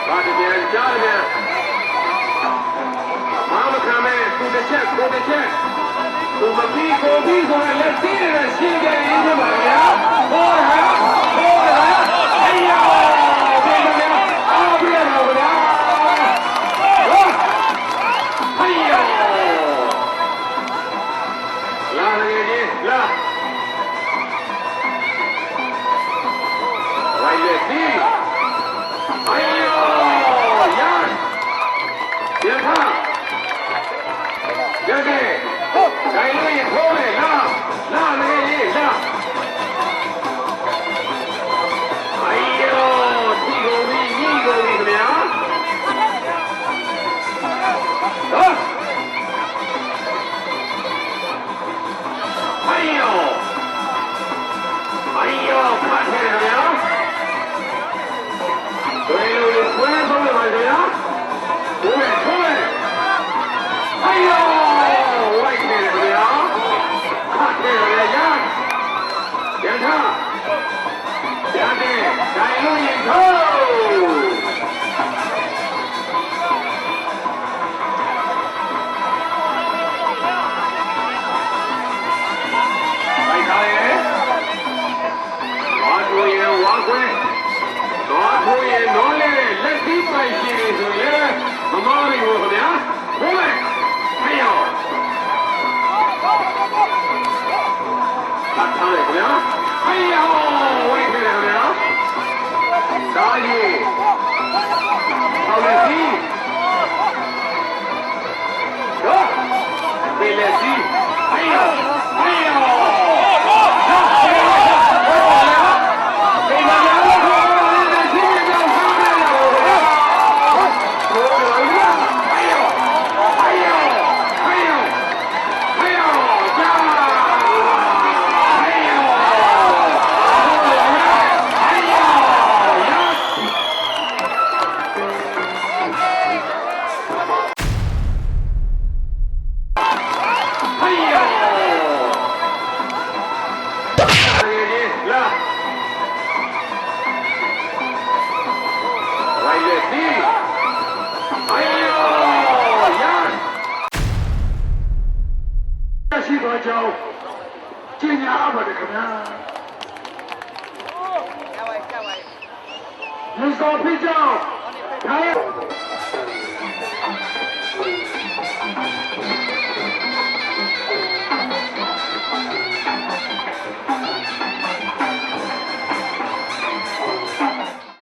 Roger, ကြားတယ်ဘာမှခံမဲ့သူတစ်ချက်ကိုတစ်ချက်သူမပြီးကိုပြီးဆိုရင်လက်သေးတယ်ရှင်းတယ်ရင်းပါဗျာဟောဟာဟောဟာအေးရောဒီလိုမျိုးအားပြရတော့ဗျာဟောအေးရောလာနေကြီးလာဝိုင်းလက်သေး 哎呦呀！别看，别给，该有一口的拉那个人拉。哎呦，提狗皮，你狗皮怎么样？走。哎呦，哎呦，看起来怎么样？对了，突然走的嘛，怎么样？出来！哎呦，外开的怎么样？看这个人，检查，下去，该录音头。来查人，挖出人，挖回。တော်ထိုးရင်တော့လေလက်သီးပိုင်ရှိနေဆိုရင်မမားရီကိုခင်ဗျာဟုတ်မယ်ဟဲ့ရောသတ်ထားတယ်ခင်ဗျာဟဲ့ရောဝိတ်တယ်ခင်ဗျာဒါကြီးဟောလက်သီးတော့ပေလက်သီးဟဲ့ရောရှိပါကြောင်းကျင့်ကြအပ်ပါတယ်ခင်ဗျာ။ရပါရပါ။လူဆောင်ဖြစ်ကြောင်းဒါ